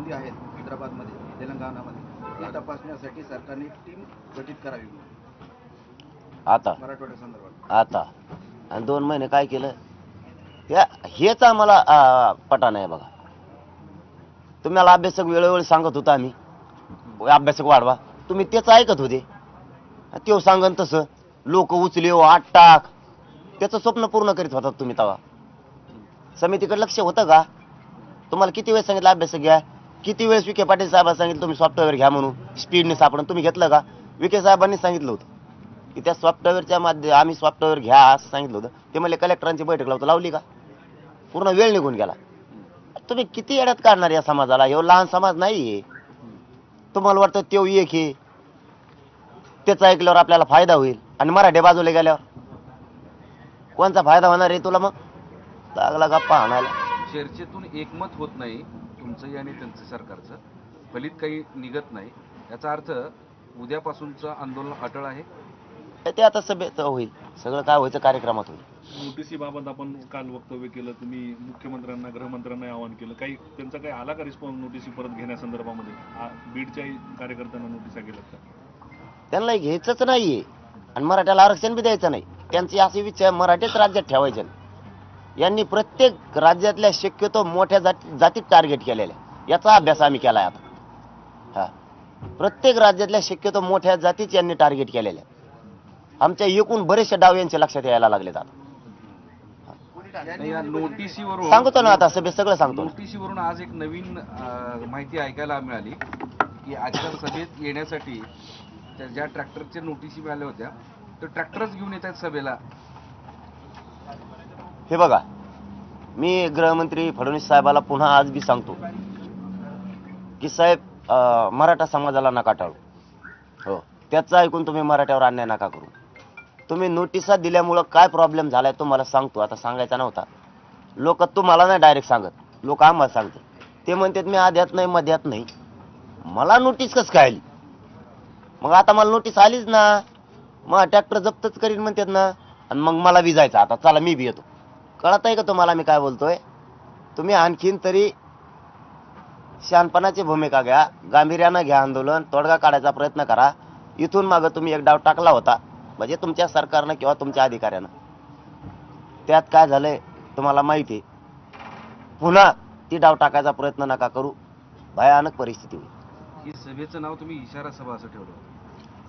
कृती आहेत हैदराबादमध्ये, तेलंगणामध्ये, ती तपासण्यासाठी सरकारने टीम गठीत करावी आता मराठवाड्यासंदर्भात. आता आणि 2 महिने काय केलं हेच आम्हाला पटा नाही बघा. तुम्हाला अभ्यासक वेळोवेळी सांगत होता आम्ही अभ्यासक वाढवा, तुम्ही तेच ऐकत होते. तो सांगन तसं लोक उचले आठ टाक, त्याचं स्वप्न पूर्ण करीत होतात तुम्ही. तेव्हा समितीकडे लक्ष होतं का? तुम्हाला किती वेळ सांगितलं अभ्यासक घ्या, किती वेळेस विखे पाटील साहेबांनी सांगितलं तुम्ही सॉफ्टवेअर घ्या म्हणून स्पीडने सापडून, तुम्ही घेतलं का? विखे साहेबांनी सांगितलं होतं की त्या सॉफ्टवेअरच्या माध्यम आम्ही सॉफ्टवेअर घ्या असं सांगितलं होतं. ते म्हणले कलेक्टरांची बैठक लावतो, लावली का? पूर्ण वेळ निघून गेला. तुम्ही किती येड्यात काढणार या समाजाला? हे लहान समाज नाहीये. तुम्हाला वाटतं तो एक हे त्याचं ऐकल्यावर आपल्याला फायदा होईल आणि मराठी बाजूला गेल्यावर कोणचा फायदा होणार आहे तुला? मग लागला गप्पा आणायला. चर्चेतून एकमत होत नाही तुमचंही आणि त्यांचं सरकारचं, फलित काही निघत नाही, याचा अर्थ उद्यापासूनचं आंदोलन अटळ आहे. ते आता सभेत होईल, सगळं काय व्हायचं कार्यक्रमात होईल. नोटिसीबाबत आपण काल वक्तव्य केलं, तुम्ही मुख्यमंत्र्यांना गृहमंत्र्यांना आवाहन केलं, काही त्यांचा काही आला का रिस्पॉन्स नोटिसी परत घेण्यासंदर्भामध्ये? बीडच्याही कार्यकर्त्यांना नोटिसा गेल्यात का? त्यांना घ्यायचंच नाहीये आणि मराठ्याला आरक्षण बी द्यायचं नाही. त्यांची अशी विचार मराठीच राज्यात ठेवायचे. यांनी प्रत्येक राज्यातल्या शक्यतो मोठ्या जातीत टार्गेट केलेल्या, याचा अभ्यास आम्ही केलाय आता. प्रत्येक राज्यातल्या शक्यतो मोठ्या जातीच यांनी टार्गेट केलेल्या. आमच्या एकूण बरेचसे डाव यांच्या लक्षात यायला लागलेत आता. नोटिसीवरून सांगतो ना आता सभेत सगळं सांगतो. नोटिसीवरून आज एक नवीन माहिती ऐकायला मिळाली की आचारसभेत येण्यासाठी ज्या ट्रॅक्टरच्या नोटिसी मिळाल्या होत्या तो ट्रॅक्टरच घेऊन येतात सभेला. हे बघा, मी गृहमंत्री फडणवीस साहेबाला पुन्हा आज बी सांगतो की साहेब मराठा समाजाला नका टाळू. हो, त्याचं ऐकून तुम्ही मराठ्यावर अन्याय नका करू. तुम्ही नोटिसा दिल्यामुळं काय प्रॉब्लेम झालाय तुम्हाला सांगतो. आता सांगायचा नव्हता. लोक तुम्हाला नाही डायरेक्ट सांगत, लोक आम्हाला सांगतात. ते म्हणतात मी आध्यात नाही मध्यात नाही. मला नोटीस कसं काय आली? मग आता मला नोटीस आलीच ना, मग ट्रॅक्टर जप्तच करीन म्हणतात ना, आणि मग मला बी जायचं. आता चला मी बी येतो. कळत आहे का तुम्हाला मी काय बोलतोय? तुम्ही आणखीन तरी शहाणपणाची भूमिका घ्या, गांभीर्यानं घ्या आंदोलन, तोडगा काढायचा प्रयत्न करा. इथून मागं तुम्ही एक डाव टाकला होता, म्हणजे तुमच्या सरकारनं किंवा तुमच्या अधिकाऱ्यानं. त्यात काय झालंय तुम्हाला माहिती आहे. पुन्हा ती डाव टाकायचा प्रयत्न नका करू, भयानक परिस्थिती होईल. ही सभेचं नाव तुम्ही इशारा सभा असं ठेवलं.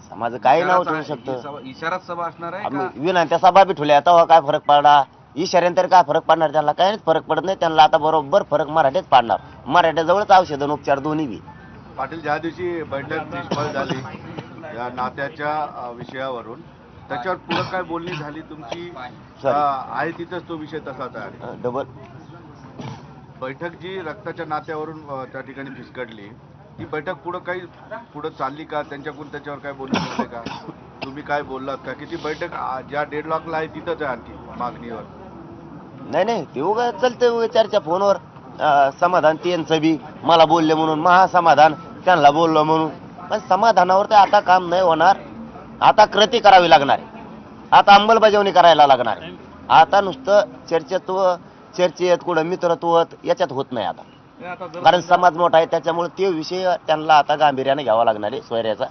समाज काही नाव ठेवू शकतं. इशारा सभा असणार आहे का? विनंत्या सभा बी ठेवल्या, तेव्हा काय फरक पडला? इशाऱ्यानंतर काय फरक पडणार? त्यांना काही फरक पडत नाही. त्यांना आता बरोबर फरक मराठीच पाडणार. मराठ्याजवळच औषध आणि उपचार दोन्ही बी. पाटील, ज्या दिवशी बैठक निष्फळ झाली या नात्याच्या विषयावरून, त्याच्यावर पुढे काय बोलणी झाली तुमची? आहे तिथंच तो विषय तसाच आहे. डबल बैठक जी रक्ताच्या नात्यावरून त्या ठिकाणी फिसकटली, ती बैठक पुढे चालली का? त्यांच्याकडून त्याच्यावर काय बोलणं झालं का? तुम्ही काय बोललात का? की ती बैठक ज्या डेडलॉकला आहे तिथंच आहे आणखी मागणीवर? नाही, ते उगा चलते उगा चर्चा फोनवर. समाधान त्यांचं बी, मला बोलले म्हणून महासमाधान, त्यांना बोललो म्हणून. पण समाधानावर तर आता काम नाही होणार. आता कृती करावी लागणार आहे. आता अंमलबजावणी करायला लागणार आहे. आता नुसतं चर्चेत कुठं मित्रत्व याच्यात होत नाही आता. कारण समाज मोठा आहे, त्याच्यामुळे ते विषय त्यांना आता गांभीर्याने घ्यावा लागणार आहे, सोयऱ्याचा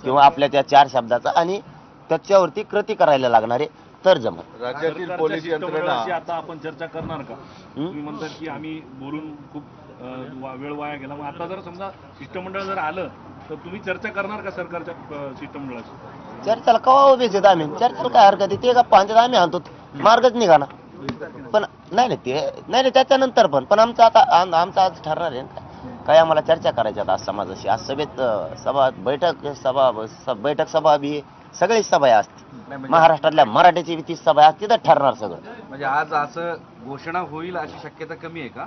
किंवा आपल्या त्या 4 शब्दाचा, आणि त्याच्यावरती कृती करायला लागणार आहे तर जमत. राज्यातील पोलीस यंत्रणा आता आपण चर्चा करणार का? तुम्ही म्हणतात की आम्ही बोलून खूप वेळ वाया गेला. मग आता जर समजा शिष्टमंडळ जर आलं तर तुम्ही चर्चा करणार का सरकारच्या शिष्टमंडळाशी? चर्चेला कवा उभेच आहेत आम्ही. चर्चेला काय हरकत आहे? ते का पांच्यात आम्ही आणतो, मार्गच निघा ना. पण नाही त्याच्यानंतर पण आमचं आता आमचं आज ठरणार आहे काय आम्हाला चर्चा करायची आज समाजाशी. आज सभेत बैठक सभा बी सगळी सभा असते. महाराष्ट्रातल्या मराठीची 30 सभा असते, तर ठरणार सगळं. म्हणजे आज असं घोषणा होईल अशी शक्यता कमी आहे का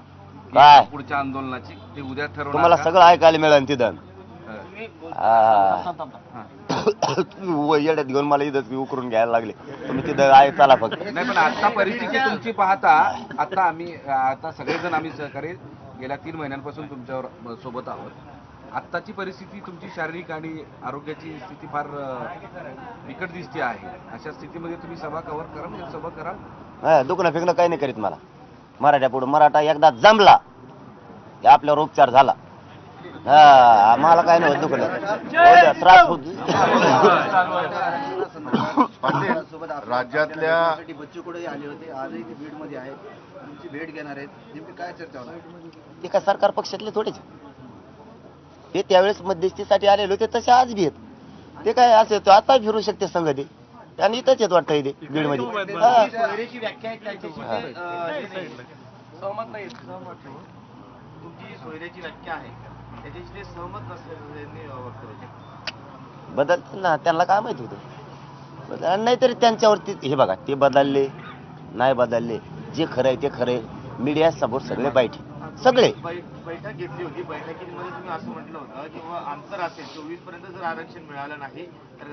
काय पुढच्या आंदोलनाची? ते उद्या ठरवणार तुम्हाला का? सगळं ऐकायला मिळेल तिथं. येड्यात घेऊन मला इथं उकरून घ्यायला लागले तुम्ही. तिथं आहे चला फक्त. नाही, पण आता परिस्थिती तुमची पाहता, आता सगळेजण आम्ही सहकारी गेल्या 3 महिन्यांपासून तुमच्यावर सोबत आहोत. आत्ताची परिस्थिती तुमची शारीरिक आणि आरोग्याची स्थिती फार बिकट दिसते आहे. अशा स्थितीमध्ये तुम्ही सभा कव्हर करा, सभा करा. दुखणं फेकणं काही नाही करीत मला. मराठा पुढे मराठा एकदा जमला की आपल्यावर उपचार झाला. हा आम्हाला काय नाही होत दुखलं त्रास होत पाटील, राज्यातल्या बच्चू कडे आले होते, आजही ते बीडमध्ये आहेत, तुमची भेट घेणार आहेत, नेमकी काय चर्चा होणार? ते काय सरकार पक्षातले थोडेच ते त्यावेळेस मध्यस्थीसाठी आलेले होते तसे आज बी आहेत ते काय असे आता फिरू शकते संघ ते आणि इथंच येत वाटतं इथे बीडमध्ये हा. सोयरेची व्याख्या आहे त्याच्याशी ते, सहमत नाही. तुमची जी सोयरेची व्याख्या आहे त्याच्याशी ते सहमत नसल्याने वक्तव्य. बदलतील ना त्यांना काय माहित होतं नाहीतरी त्यांच्यावरती हे बघा ते बदलले नाही बदलले जे खरं आहे ते खरं आहे मीडिया समोर सगळे बैठे सगळे बैठक घेतली होती. बैठकीमध्ये तुम्ही असं म्हटलं होतं की आमचं असेल 24 पर्यंत जर आरक्षण मिळालं नाही तर